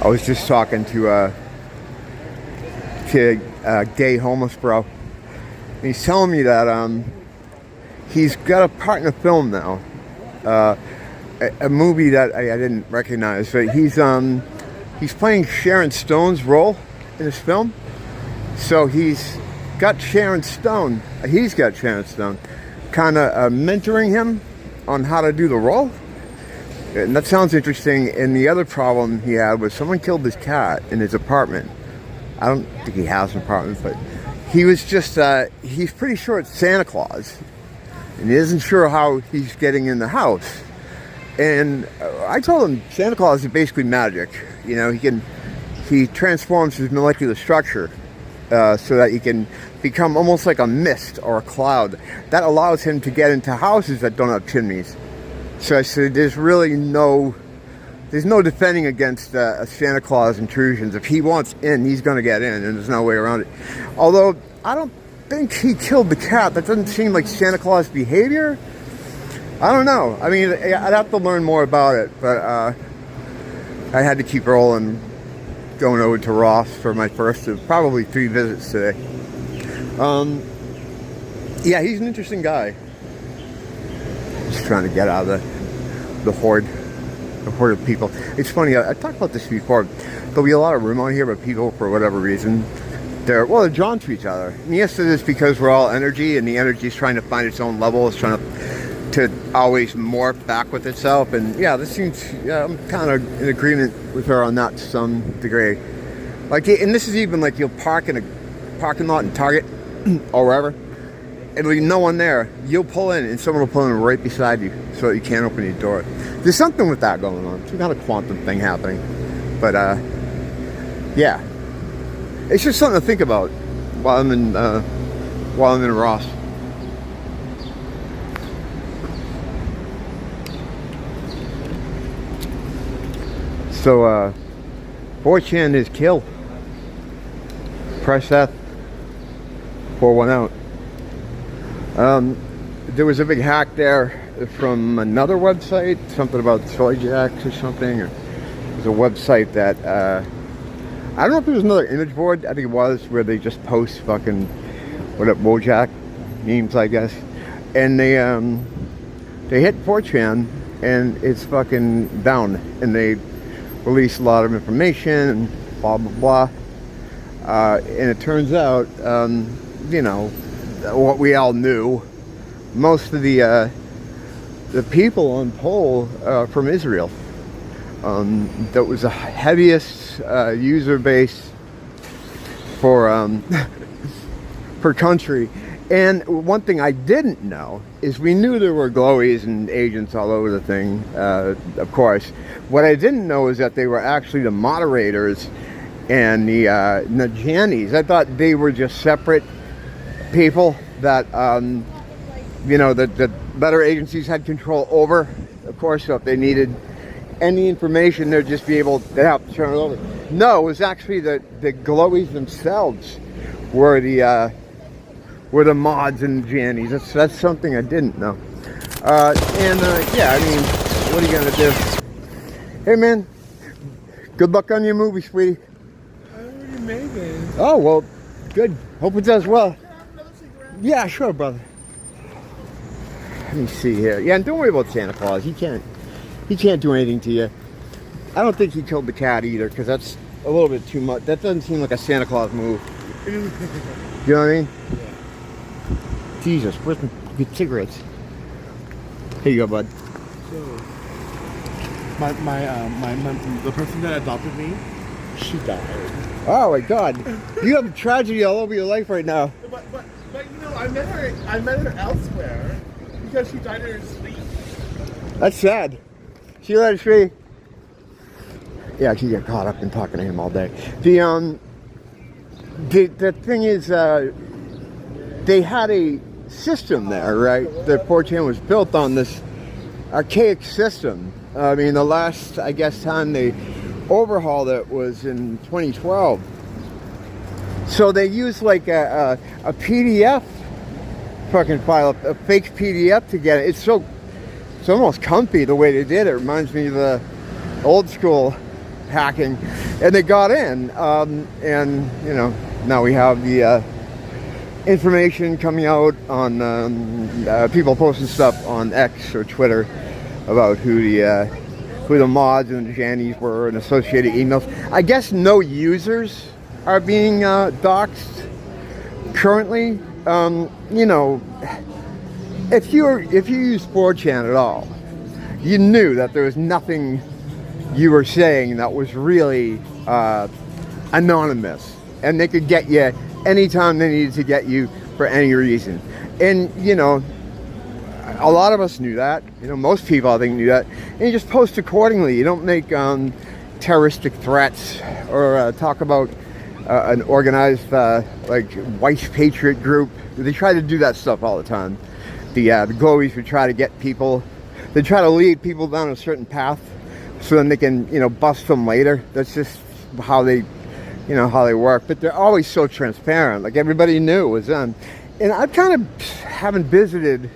I was just talking to a gay homeless bro. And he's telling me that he's got a part in a film now, a movie that I didn't recognize, but he's playing Sharon Stone's role in this film. So he's got Sharon Stone kind of mentoring him on how to do the role. And that sounds interesting. And the other problem he had was someone killed his cat in his apartment. I don't think he has an apartment, but he was just, he's pretty sure it's Santa Claus. And he isn't sure how he's getting in the house. And I told him Santa Claus is basically magic. You know, he transforms his molecular structure so that he can become almost like a mist or a cloud. That allows him to get into houses that don't have chimneys. So I said, there's no defending against Santa Claus intrusions. If he wants in, he's going to get in, and there's no way around it. Although, I don't think he killed the cat. That doesn't seem like Santa Claus behavior. I don't know. I mean, I'd have to learn more about it, but I had to keep rolling, going over to Ross for my first of probably 3 visits today. Yeah, he's an interesting guy. Just trying to get out of the horde of people. It's funny, I talked about this before. There'll be a lot of room on here, but people, for whatever reason, they're drawn to each other. And yes, it is because we're all energy, and the energy is trying to find its own level. It's trying to always morph back with itself. And yeah, this seems, I'm kind of in agreement with her on that to some degree. Like, and this is even like you'll park in a parking lot in Target or wherever. It'll be no one there. You'll pull in, and someone will pull in right beside you, so that you can't open your door. There's something with that going on. Some kind of quantum thing happening. But yeah, it's just something to think about while I'm in Ross. So 4chan is kill. Press F. Pour one out. There was a big hack there from another website, something about soy jacks or something. Or there's a website that I don't know if it was another image board. I think it was, where they just post fucking Wojak memes, I guess. And they hit 4chan and it's fucking down, and they release a lot of information and blah blah blah. And it turns out, you know, what we all knew, most of the people on poll from Israel. That was the heaviest user base for per country. And one thing I didn't know is we knew there were glowies and agents all over the thing, of course. What I didn't know is that they were actually the moderators and the Najanis. I thought they were just separate people that, you know, that better agencies had control over, of course. So if they needed any information, they'd just be able to have to turn it over. No, it was actually the glowies themselves were the mods and Jannies. That's something I didn't know. Yeah, I mean, what are you gonna do? Hey man, good luck on your movie, sweetie. I already made it. Oh well, good. Hope it does well. Yeah, sure, brother. Let me see here. Yeah, and don't worry about Santa Claus. He can't do anything to you. I don't think he killed the cat either, because that's a little bit too much. That doesn't seem like a Santa Claus move. You know what I mean? Yeah. Jesus, where's my good cigarettes? Here you go, bud. So, the person that adopted me, she died. Oh my God, you have a tragedy all over your life right now. But you know, I met her elsewhere because she died in her sleep. That's sad. She let us be. Yeah, she got caught up in talking to him all day. The thing is, they had a system there, right? The 4chan was built on this archaic system. I mean, the last, I guess, time they overhauled it was in 2012. So they used like a PDF fucking file, a fake PDF to get it. It's almost comfy the way they did it. It reminds me of the old school hacking, and they got in. And you know, now we have the information coming out on people posting stuff on X or Twitter about who the mods and the Jannies were and associated emails. I guess no users are being doxxed currently. You know, if you use 4chan at all, you knew that there was nothing you were saying that was really anonymous, and they could get you anytime they needed to get you for any reason. And you know, a lot of us knew that. You know, most people I think knew that. And you just post accordingly. You don't make terroristic threats or talk about an organized like white patriot group. They try to do that stuff all the time. The glowies would try to get people. They try to lead people down a certain path, so then they can, you know, bust them later. That's just how they, you know, how they work. But they're always so transparent. Like everybody knew it was them. And I kind of haven't visited.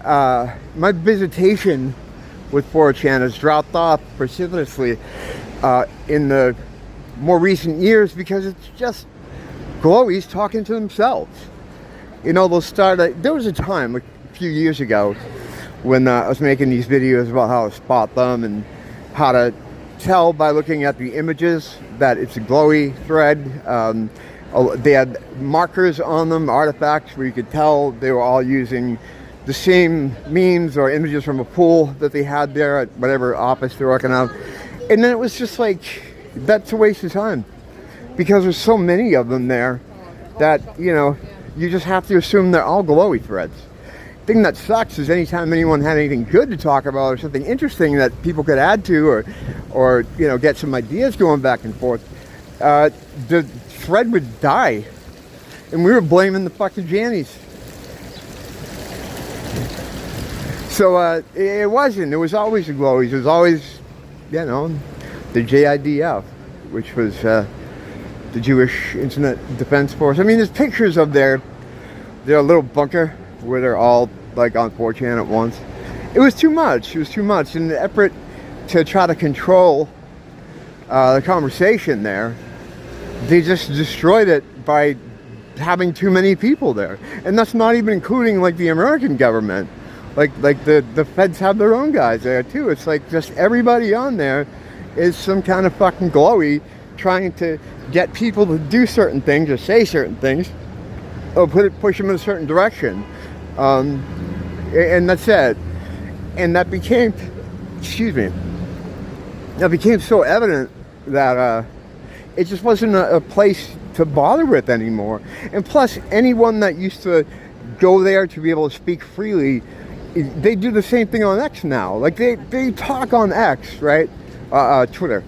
My visitation with 4chan has dropped off precipitously in the more recent years because it's just glowies talking to themselves. You know, they'll start. There was a time, like a few years ago, when I was making these videos about how to spot them and how to tell by looking at the images that it's a glowy thread. They had markers on them, artifacts, where you could tell they were all using the same memes or images from a pool that they had there at whatever office they're working out. And then it was just like, that's a waste of time, because there's so many of them there that, you know, you just have to assume they're all glowy threads. The thing that sucks is anytime anyone had anything good to talk about or something interesting that people could add to, or you know, get some ideas going back and forth, the thread would die, and we were blaming the fucking Jannies. So it wasn't. It was always the glowies. It was always, you know, the JIDF, which was the Jewish Internet Defense Force. I mean, there's pictures of their little bunker where they're all like on 4chan at once. It was too much. It was too much. In the effort to try to control the conversation there, they just destroyed it by having too many people there. And that's not even including like the American government. Like the feds have their own guys there too. It's like just everybody on there is some kind of fucking glowy trying to get people to do certain things or say certain things or push them in a certain direction. And that's it. And that became, that became so evident that it just wasn't a place to bother with anymore. And plus, anyone that used to go there to be able to speak freely, they do the same thing on X now. Like they talk on X, right? Twitter.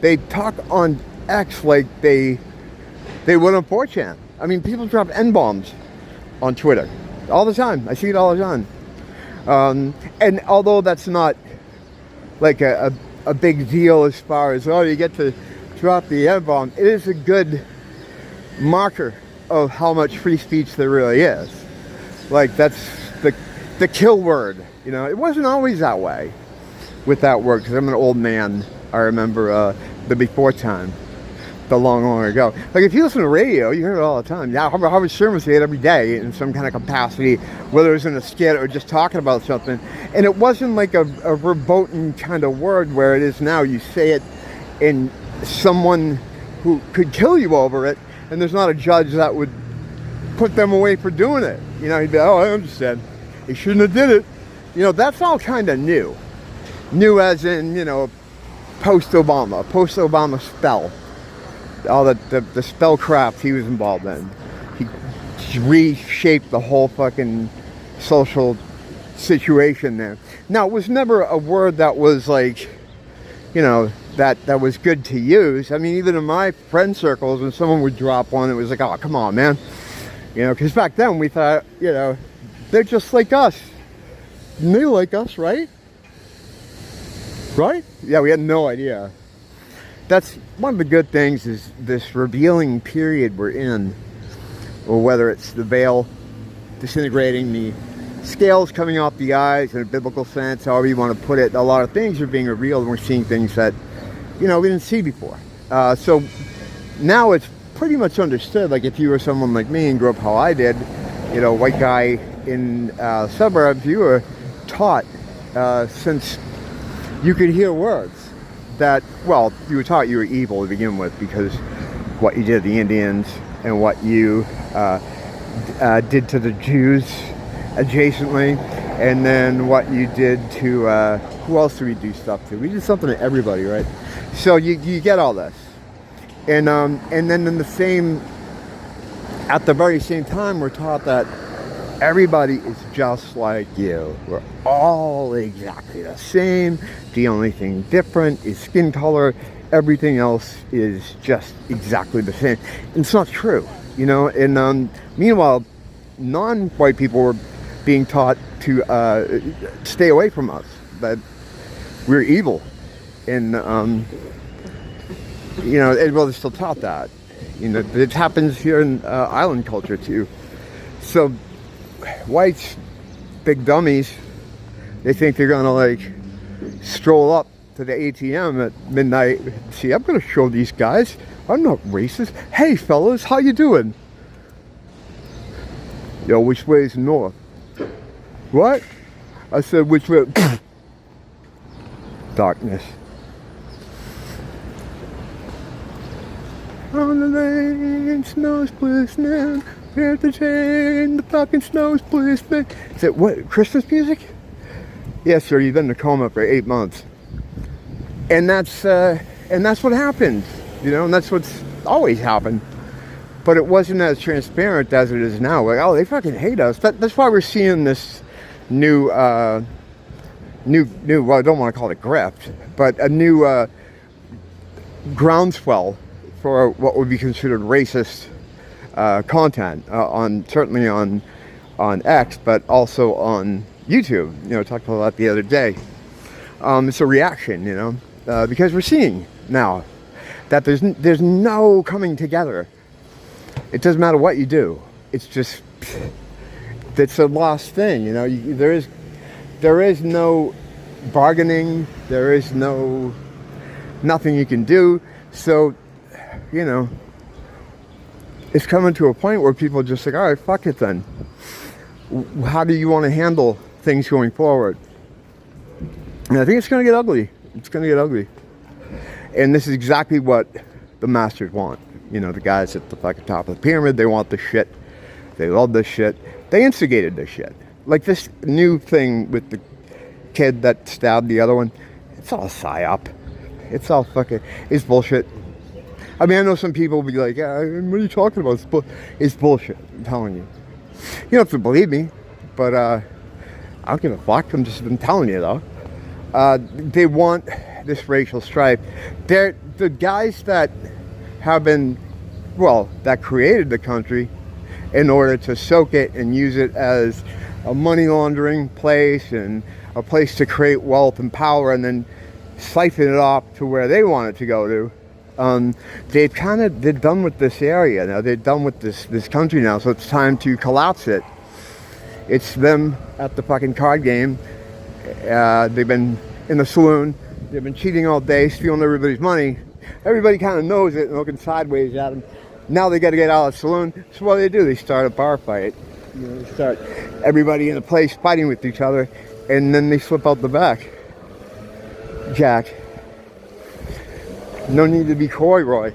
They talk on X like they would on 4chan. I mean, people drop N-bombs on Twitter all the time. I see it all the time. And although that's not like a big deal as far as, oh, you get to drop the N-bomb, it is a good marker of how much free speech there really is. Like, that's the kill word. You know, it wasn't always that way with that word, because I'm an old man. I remember the before time, the long ago. Like, if you listen to radio, you hear it all the time. Yeah, Howard Stern would say it every day in some kind of capacity, whether it was in a skit or just talking about something. And it wasn't like a verboten kind of word where it is now. You say it and someone who could kill you over it, and there's not a judge that would put them away for doing it. You know, he'd be, oh, I understand. He shouldn't have did it. You know, that's all kind of new. New as in, you know, post-Obama spell. All the spellcraft he was involved in. He reshaped the whole fucking social situation there. Now, it was never a word that was like, you know, that was good to use. I mean, even in my friend circles, when someone would drop one, it was like, oh, come on, man. You know, because back then we thought, you know, they're just like us. They're like us, right? Right? Yeah, we had no idea. That's one of the good things, is this revealing period we're in, or whether it's the veil disintegrating, the scales coming off the eyes in a biblical sense, however you want to put it. A lot of things are being revealed, and we're seeing things that we didn't see before. So now it's pretty much understood. Like if you were someone like me and grew up how I did, white guy in suburbs, you were taught since you could hear words that, well, you were taught you were evil to begin with because what you did to the Indians and what you did to the Jews adjacently, and then what you did to, who else do we do stuff to? We did something to everybody, right? So you get all this. And then at the very same time, we're taught that everybody is just like you. We're all exactly the same. The only thing different is skin color. Everything else is just exactly the same. And it's not true, And meanwhile, non-white people were being taught to stay away from us, that we're evil. And, they're still taught that. It happens here in island culture too. So whites, big dummies, they think they're gonna stroll up to the ATM at midnight. See, I'm gonna show these guys I'm not racist. Hey fellas, how you doing? Yo, which way is north? What? I said which way? Darkness. On the lane, snow's glistening. Here's the chain, the fucking snow's glistening. Is it what, Christmas music? Yes, sir, you've been in a coma for 8 months. And that's what happened, and that's what's always happened. But it wasn't as transparent as it is now. Like, oh, they fucking hate us. That's why we're seeing this new, well, I don't want to call it grift, but a new groundswell for what would be considered racist content certainly on X, but also on YouTube. Talked about that the other day. It's a reaction, because we're seeing now that there's no coming together. It doesn't matter what you do. It's just it's a lost thing. There is no bargaining. There is nothing you can do. So it's coming to a point where people are just like, all right, fuck it then. How do you want to handle things going forward? And I think it's going to get ugly. It's going to get ugly. And this is exactly what the masters want. The guys at the fucking top of the pyramid, they want this shit. They love this shit. They instigated this shit. Like this new thing with the kid that stabbed the other one. It's all a psyop. It's all fucking, it's bullshit. I mean, I know some people will be like, yeah, what are you talking about? It's bullshit, I'm telling you. You don't have to believe me, but I don't give a fuck. I'm telling you, though. They want this racial strife. They're the guys that have been, that created the country in order to soak it and use it as a money laundering place and a place to create wealth and power and then siphon it off to where they want it to go to. They're done with this area now. They're done with this country now, so it's time to collapse it. It's them at the fucking card game. They've been in the saloon. They've been cheating all day, stealing everybody's money. Everybody kind of knows it and looking sideways at them. Now they got to get out of the saloon. So what do? They start a bar fight. They start everybody in the place fighting with each other, and then they slip out the back. Jack. No need to be coy, Roy.